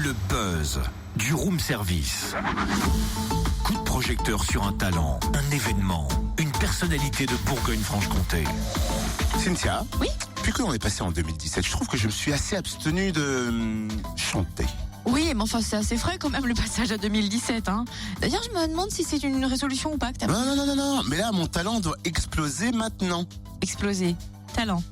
Le buzz du room service. Coup de projecteur sur un talent, un événement, une personnalité de Bourgogne-Franche-Comté. Cynthia, Oui. Depuis que l'on est passé en 2017, je trouve que je me suis assez abstenu de chanter. Oui, mais enfin, c'est assez frais quand même le passage à 2017. Hein. D'ailleurs, je me demande si c'est une résolution ou pas que t'as Non. Mais là, mon talent doit exploser maintenant. explosé. Talent.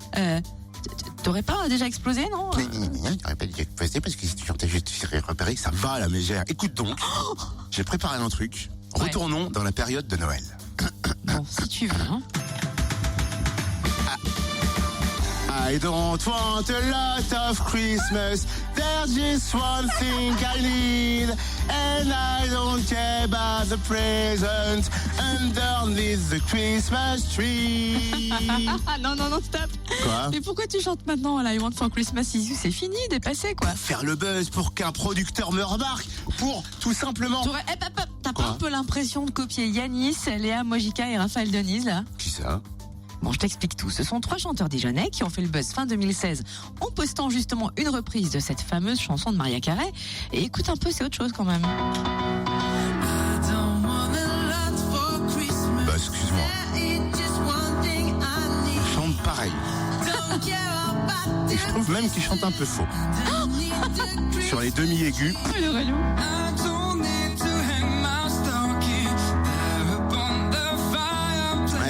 T'aurais pas déjà explosé, non J'aurais pas dit exploser parce que si tu chantais, je te serais repéré. Ça va, la mégère. Écoute donc, j'ai préparé un truc. Ouais. Retournons dans la période de Noël. Bon, si tu veux. Hein. I don't want a lot of Christmas. There's just one thing I need. And I don't care about the present underneath the Christmas tree. Ah non, stop. Quoi? Mais pourquoi tu chantes maintenant là, I Want for Christmas Is You? C'est fini, dépassé quoi. Faire le buzz pour qu'un producteur me remarque. Pour tout simplement... T'as Quoi pas un peu l'impression de copier Yanis, Léa Mojica et Raphaël Denise là? Qui ça? Bon, je t'explique tout. Ce sont 3 chanteurs dijonnais qui ont fait le buzz fin 2016 en postant justement une reprise de cette fameuse chanson de Maria Carey. Et écoute un peu, c'est autre chose quand même. Bah, excuse-moi. Ils chantent pareil. Et je trouve même qu'ils chantent un peu faux. Sur les demi-aigus. Le relou.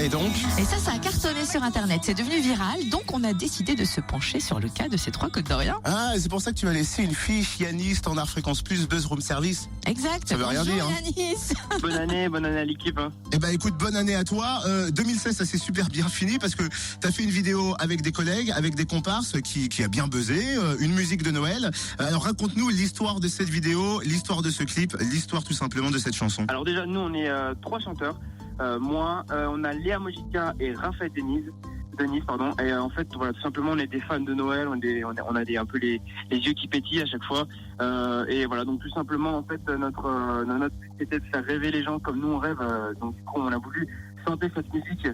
Et donc, Et ça a cartonné sur Internet. C'est devenu viral. Donc, on a décidé de se pencher sur le cas de ces 3 Côte-d'Orient. ah, c'est pour ça que tu m'as laissé une fiche Yanis, Standard Fréquence Plus, Buzz Room Service. Exact. Ça veut rien Bonjour, dire, hein. Yanis. Bonne année à l'équipe. Hein. Eh ben écoute, bonne année à toi. 2016, ça s'est super bien fini parce que t'as fait une vidéo avec des collègues, avec des comparses qui a bien buzzé, une musique de Noël. Alors raconte-nous l'histoire de cette vidéo, l'histoire de ce clip, l'histoire tout simplement de cette chanson. Alors déjà, nous on est 3 chanteurs. Moi, on a Léa Mojica et Raphaël Denise, pardon. Et en fait, voilà, tout simplement, on est des fans de Noël. On a un peu les yeux qui pétillent à chaque fois. Et voilà, donc tout simplement, en fait, notre but c'était de faire rêver les gens comme nous on rêve. Donc du coup, on a voulu chanter cette musique,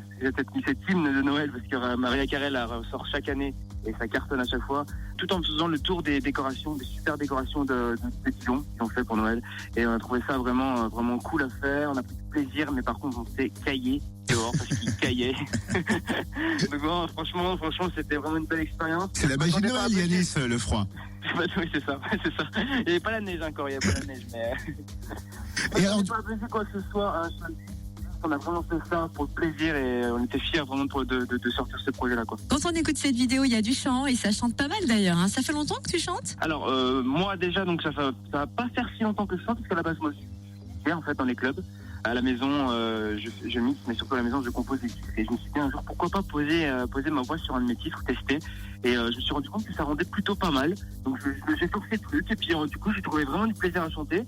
cette hymne de Noël, parce que Maria Carey la ressort chaque année et ça cartonne à chaque fois, tout en faisant le tour des décorations, des super décorations de Pétillon qu'ils ont fait pour Noël. Et on a trouvé ça vraiment cool à faire. On a pris du plaisir, mais par contre, on s'est caillé dehors parce qu'il caillait. Donc bon, franchement, c'était vraiment une belle expérience. C'est la magie de Noël, Yanis, le froid. Oui, c'est ça. Il n'y avait pas la neige encore, mais... Et alors, on n'a pas apprécié quoi que ce soit. On a vraiment fait ça pour le plaisir et on était fiers vraiment de sortir ce projet-là, quoi. Quand on écoute cette vidéo, il y a du chant et ça chante pas mal d'ailleurs. Hein. Ça fait longtemps que tu chantes? Alors, moi déjà, donc ça va pas faire si longtemps que ça, parce qu'à la base, moi, je suis en fait dans les clubs. À la maison, je mixe, mais surtout à la maison, je compose des titres. Et je me suis dit un jour, pourquoi pas poser ma voix sur un de mes titres, tester. Et je me suis rendu compte que ça rendait plutôt pas mal. Donc j'ai forcé le truc et puis du coup, j'ai trouvé vraiment du plaisir à chanter.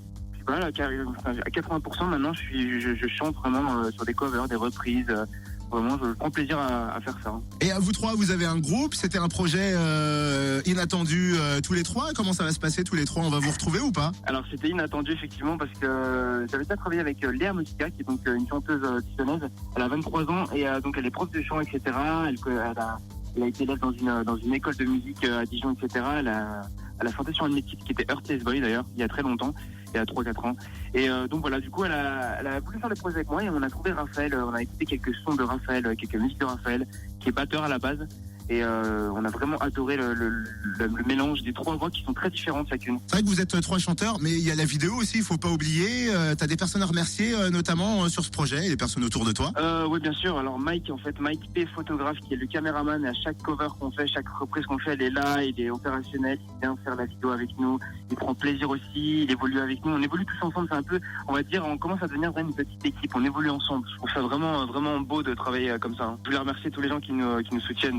Voilà, à 80% maintenant, je chante vraiment sur des covers, des reprises. Vraiment, je prends plaisir à faire ça. et à vous 3, vous avez un groupe. C'était un projet inattendu tous les 3. Comment ça va se passer tous les 3? On va vous retrouver ou pas? Alors c'était inattendu effectivement parce que j'avais déjà travaillé avec Léa Mojica qui est donc une chanteuse dijonnaise. Elle a 23 ans et donc elle est prof de chant, etc. Elle a été élève dans une école de musique à Dijon, etc. Elle a chanté sur un de mes titres qui était Earthless Boy d'ailleurs, il y a très longtemps, il y a 3-4 ans. Et donc voilà, du coup elle a voulu faire le projet avec moi et on a trouvé Raphaël, on a écouté quelques sons de Raphaël, quelques musiques de Raphaël, qui est batteur à la base. Et on a vraiment adoré le mélange des 3 voix qui sont très différentes chacune. C'est vrai que vous êtes 3 chanteurs, mais il y a la vidéo aussi, il faut pas oublier. T'as des personnes à remercier, notamment sur ce projet, et les personnes autour de toi. Oui, bien sûr. Alors Mike P, photographe, qui est le caméraman, et à chaque cover qu'on fait, chaque reprise qu'on fait, il est là, il est opérationnel, il vient faire la vidéo avec nous, il prend plaisir aussi, il évolue avec nous. On évolue tous ensemble, c'est un peu, on va dire, on commence à devenir vraiment une petite équipe, on évolue ensemble. Je trouve ça vraiment beau de travailler comme ça. Hein. Je voulais remercier tous les gens qui nous soutiennent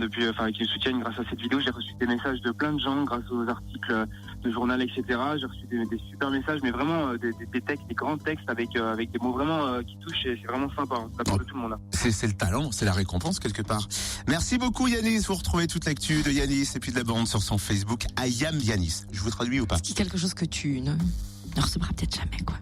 qui nous soutiennent grâce à cette vidéo. J'ai reçu des messages de plein de gens grâce aux articles de journal, etc. J'ai reçu des super messages, mais vraiment des textes, des grands textes avec des mots vraiment qui touchent et c'est vraiment sympa, hein, de la part de tout le monde. Hein. C'est le talent, c'est la récompense quelque part. Merci beaucoup Yanis, vous retrouvez toute l'actu de Yanis et puis de la bande sur son Facebook I am Yanis. Je vous traduis ou pas? C'est quelque chose que tu ne recevras peut-être jamais, quoi.